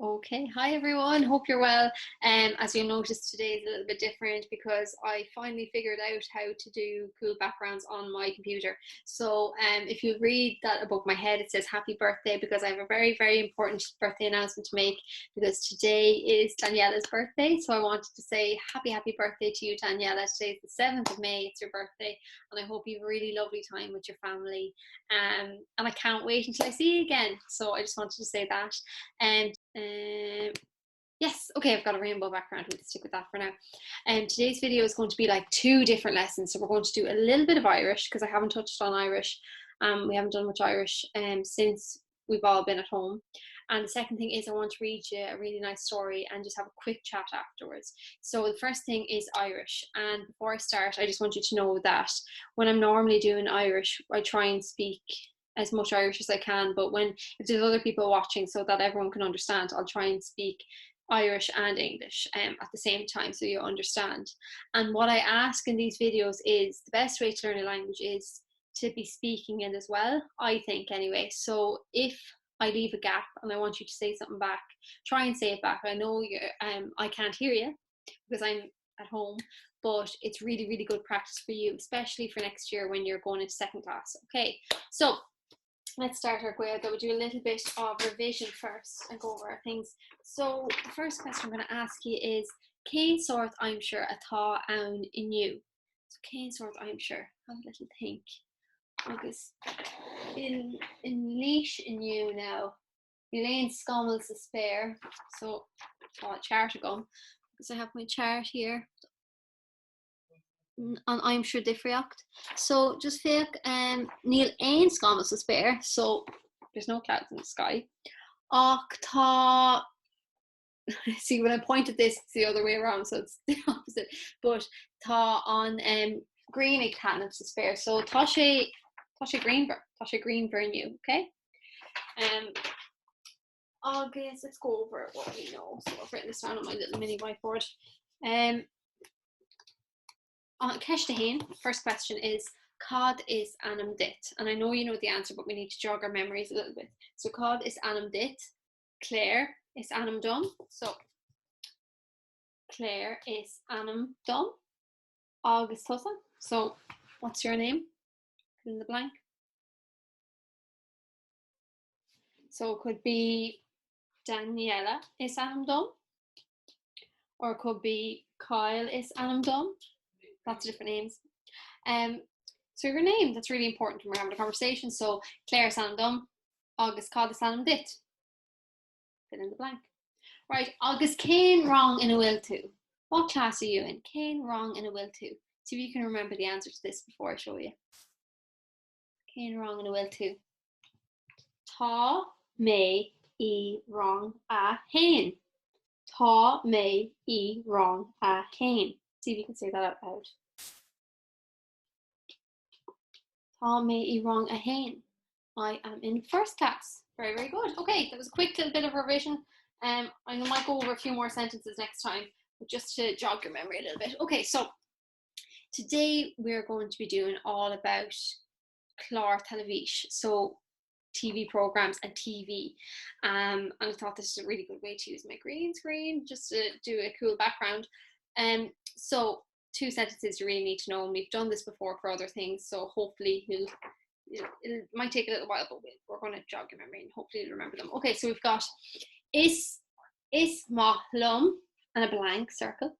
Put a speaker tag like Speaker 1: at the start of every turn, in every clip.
Speaker 1: Okay, hi everyone. Hope you're well. As you'll notice, today is a little bit different because I finally figured out how to do cool backgrounds on my computer. So, if you read that above my head, it says "Happy Birthday" because I have a very, very important birthday announcement to make. Because today is Daniela's birthday, so I wanted to say happy birthday to you, Daniela. Today is the 7th of May. It's your birthday, and I hope you have a really lovely time with your family. And I can't wait until I see you again. So I just wanted to say that. Yes, okay, I've got a rainbow background. We'll stick with that for now. And today's video is going to be like two different lessons. So we're going to do a little bit of Irish because I haven't touched on Irish. We haven't done much Irish since we've all been at home. And the second thing is I want to read you a really nice story and just have a quick chat afterwards. So the first thing is Irish. And before I start, I just want you to know that when I'm normally doing Irish, I try and speak as much Irish as I can, but if there's other people watching so that everyone can understand, I'll try and speak Irish and English at the same time so you understand. And what I ask in these videos is the best way to learn a language is to be speaking it as well, I think anyway. So if I leave a gap and I want you to say something back, try and say it back. I know I can't hear you because I'm at home, but it's really, really good practice for you, especially for next year when you're going into second class. Okay, so let's start our Gaeilge. We'll do a little bit of revision first and go over our things. So the first question I'm going to ask you is cé sort I'm sure atá ann inniu. So cé sort I'm sure. Have a little think. Agus in leash inniu now. Elaine scommels the spare. So chart agam. Because I have my chart here. On I'm sure difriocht. So just fake Neil ein scommels the spare. So there's no clouds in the sky. Och tá see when I pointed this it's the other way around, so it's the opposite. But tá on green ag tanna to spare. So tá sé green burn you, okay? August, let's go over what we know. So I've written this down on my little mini whiteboard. First question is Cod is anam dit, and I know you know the answer, but we need to jog our memories a little bit. So Cod is anam dit, Claire is anam dum. So Claire is anam dum. August Tussa. So what's your name? Fill in the blank. So it could be Daniela is anam dum, or it could be Kyle is anam dum. Lots of different names. So your name, that's really important when we're having a conversation. So Claire is anam dum, August Cod is anam dit. Fill in the blank. Right, August came wrong in a will to. What class are you in? Came wrong in a will to. See if you can remember the answer to this before I show you. Came wrong in a will to. Tá mé I wrong a hain. Tá mé I wrong a hain. See if you can say that out loud. Tá mé I wrong a hain. I am in first class. Very, very good. Okay, that was a quick little bit of revision. I might go over a few more sentences next time, but just to jog your memory a little bit. Okay, so today we're going to be doing all about Clár television, so TV programs and TV. And I thought this is a really good way to use my green screen just to do a cool background. So two sentences you really need to know, and we've done this before for other things, so hopefully it might take a little while, but we're going to jog your memory and hopefully you'll remember them. Okay, so we've got is maith and a blank circle.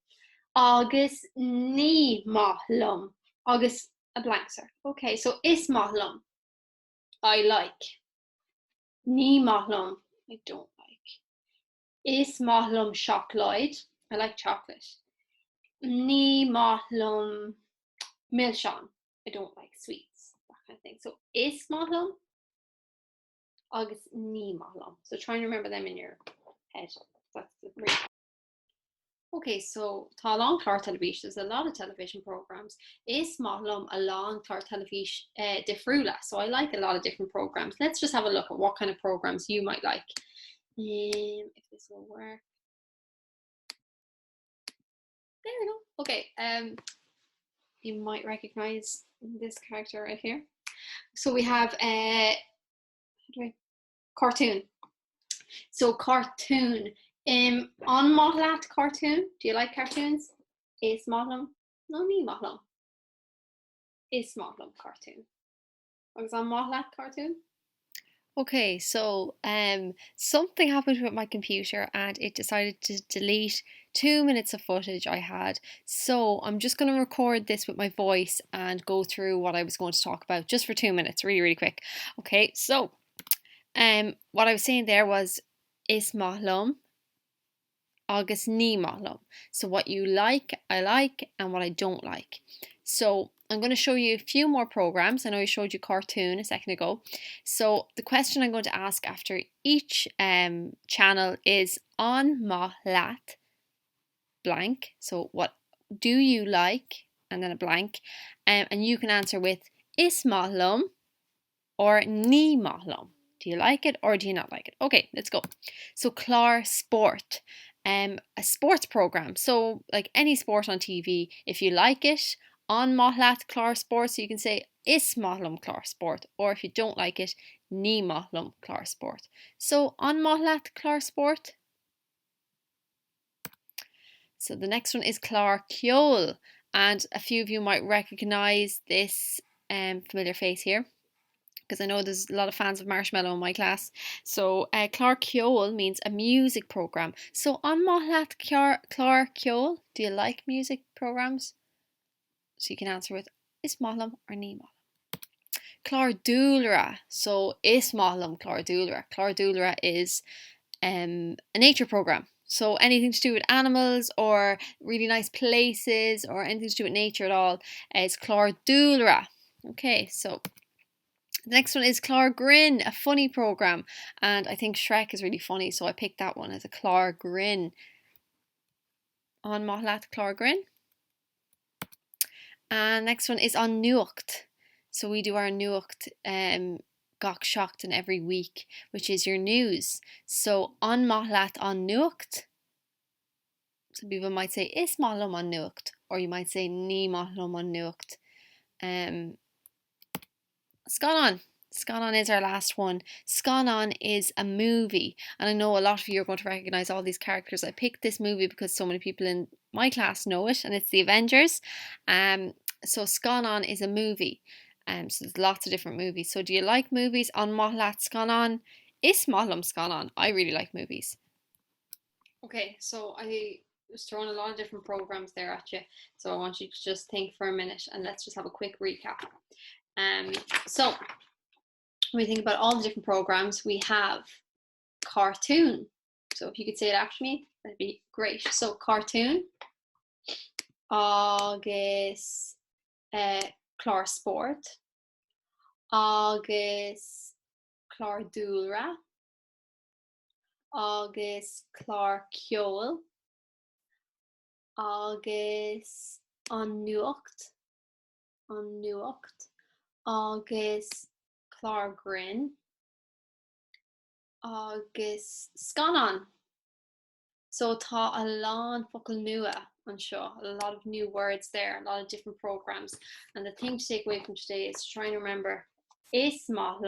Speaker 1: Agus ní maith Agus a blank circle. Okay, so is maith I like. Ní maith I don't like. Is maith chocolate I like chocolate. Ní maith milshan I don't like sweets, that kind of thing. So is maith agus ní maith. So try and remember them in your head. That's really okay, so tá long Clár television. There's a lot of television programs. Is maith a long Clár television difriúla. So I like a lot of different programs. Let's just have a look at what kind of programs you might like. If this will work. There we go. Okay, you might recognize this character right here. So we have Cartún. So cartoon. On maith cartoon. Do you like cartoons? Is maith no ní maith Is maith cartoon. Was on maith cartoon?
Speaker 2: Okay, so something happened with my computer and it decided to delete 2 minutes of footage I had. So I'm just going to record this with my voice and go through what I was going to talk about just for 2 minutes, really, really quick. Okay, so what I was saying there was is maith agus ní maith. So what you like, I like, and what I don't like. So I'm going to show you a few more programs. I know I showed you Cartún a second ago. So the question I'm going to ask after each channel is on maith blank. So what do you like? And then a blank. And you can answer with is maith or ní maith. Do you like it or do you not like it? Okay, let's go. So Clár spóirt. A sports program. So like any sport on TV, if you like it, on maith Clár spóirt, so you can say is maith Clár spóirt, or if you don't like it, ní maith Clár spóirt. So on maith Clár spóirt. So the next one is Clár ceoil, and a few of you might recognize this familiar face here, because I know there's a lot of fans of Marshmallow in my class. So Clár ceoil means a music program. So on maith Clár ceoil, do you like music programs? So you can answer with is maith or ní maith. Clár dúlra. So is maith Clár dúlra. Clár dúlra is a nature program. So anything to do with animals or really nice places or anything to do with nature at all is Clár dúlra. Okay, so the next one is Clár Grinn, a funny program, and I think Shrek is really funny, so I picked that one as a Clár Grinn. On maith Clár Grinn. And next one is on nuacht. So we do our nuacht gach seachtain every week, which is your news. So on maith on nuacht. Some people might say is maith on nuacht, or you might say ní maith on nuacht. Scannán. Scannán is our last one. Scannán is a movie, and I know a lot of you are going to recognise all these characters. I picked this movie because so many people in my class know it, and it's the Avengers. So Scannán is a movie. So there's lots of different movies. So do you like movies? On maith Scannán? Is maith Scannán? I really like movies.
Speaker 1: Okay, so I was throwing a lot of different programs there at you. So I want you to just think for a minute and let's just have a quick recap. So when we think about all the different programs, we have Cartún. So if you could say it after me, that'd be great. So Cartún, agus Clár spóirt, agus Clár dúlra, agus Clár ceoil, agus an nuacht, agus Clár grinn, agus Scannán. So tá a lán focail nua an seo, a lot of new words there, a lot of different programs. And the thing to take away from today is to try and remember is maith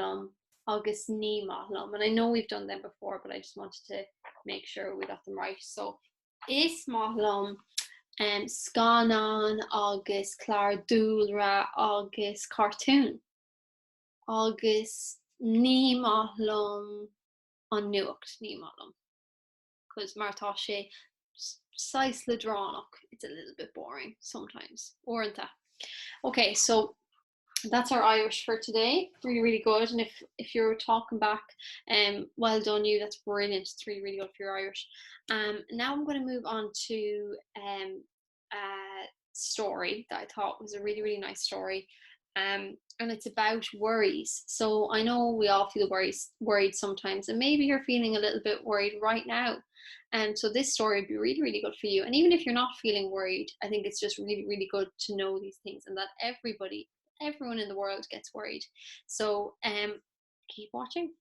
Speaker 1: agus ní maith. And I know we've done them before, but I just wanted to make sure we got them right. So is maith Scannán agus Clár dúlra agus Cartún, agus ní maith an nuacht, ní maith. Because martá sé sais le dránach, it's a little bit boring sometimes, orintha. Okay, so that's our Irish for today. Really, really good. And if you're talking back, well done you. That's brilliant. It's really, really good for your Irish. Now I'm going to move on to a story that I thought was a really, really nice story. And it's about worries. So I know we all feel worried sometimes, and maybe you're feeling a little bit worried right now. And so this story would be really, really good for you. And even if you're not feeling worried, I think it's just really, really good to know these things and that everyone in the world gets worried. So keep watching.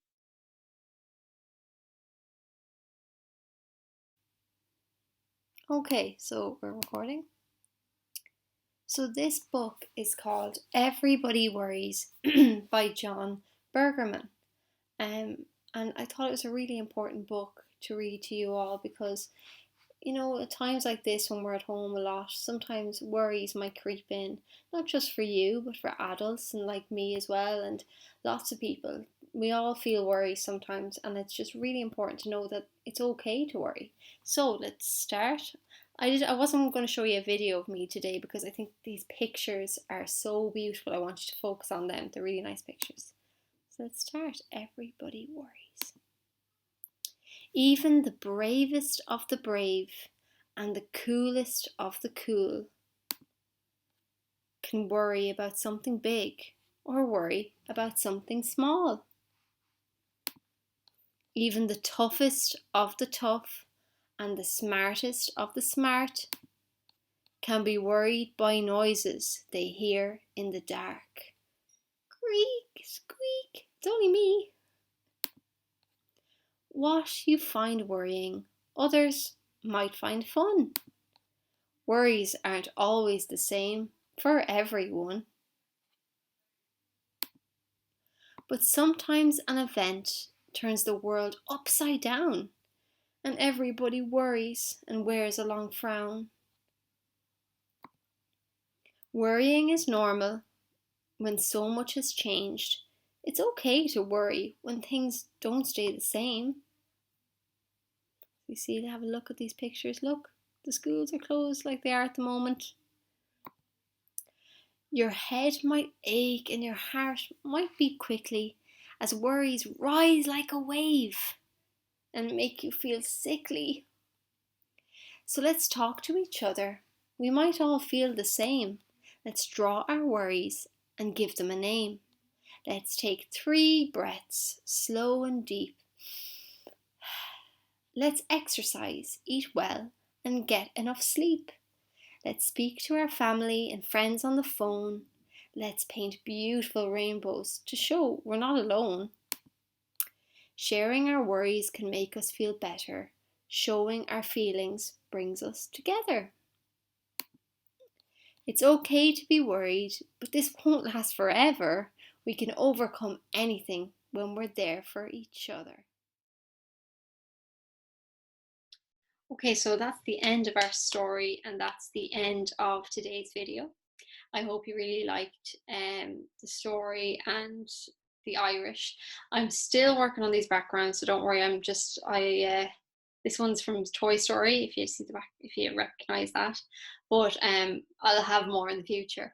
Speaker 2: Okay, so we're recording. So this book is called Everybody Worries by John Bergerman. And I thought it was a really important book to read to you all because, at times like this when we're at home a lot, sometimes worries might creep in, not just for you, but for adults and like me as well, and lots of people. We all feel worries sometimes, and it's just really important to know that it's okay to worry. So let's start. I wasn't going to show you a video of me today because I think these pictures are so beautiful. I want you to focus on them. They're really nice pictures. So let's start. Everybody worries. Even the bravest of the brave and the coolest of the cool can worry about something big or worry about something small. Even the toughest of the tough and the smartest of the smart can be worried by noises they hear in the dark. Creak, squeak, it's only me. What you find worrying, others might find fun. Worries aren't always the same for everyone. But sometimes an event turns the world upside down and everybody worries and wears a long frown. Worrying is normal when so much has changed. It's okay to worry when things don't stay the same. You see, have a look at these pictures. Look, the schools are closed like they are at the moment. Your head might ache and your heart might beat quickly as worries rise like a wave and make you feel sickly. So let's talk to each other. We might all feel the same. Let's draw our worries and give them a name. Let's take 3 breaths, slow and deep. Let's exercise, eat well, and get enough sleep. Let's speak to our family and friends on the phone. Let's paint beautiful rainbows to show we're not alone. Sharing our worries can make us feel better. Showing our feelings brings us together. It's okay to be worried, but this won't last forever. We can overcome anything when we're there for each other.
Speaker 1: Okay, so that's the end of our story, and that's the end of today's video. I hope you really liked the story and the Irish. I'm still working on these backgrounds, so don't worry. This one's from Toy Story. If you see the back, if you recognise that, but I'll have more in the future.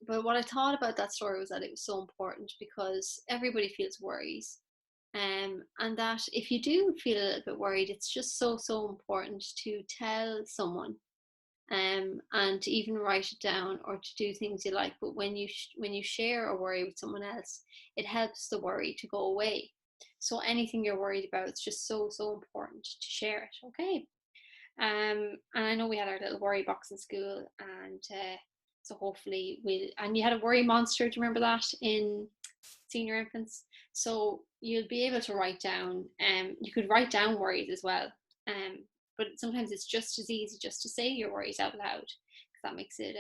Speaker 1: But what I thought about that story was that it was so important because everybody feels worries. And that if you do feel a little bit worried, it's just so important to tell someone, and to even write it down or to do things you like. But when you share a worry with someone else, it helps the worry to go away. So anything you're worried about, it's just so important to share it. Okay. And I know we had our little worry box in school, and so hopefully we'll. And you had a worry monster. Do you remember that in senior infants? So you'll be able to write down. You could write down worries as well. But sometimes it's just as easy just to say your worries out loud because that makes it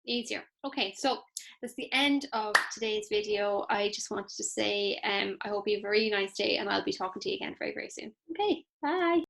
Speaker 1: easier. Okay, so that's the end of today's video. I just wanted to say I hope you have a very nice day, and I'll be talking to you again very soon. Okay, bye.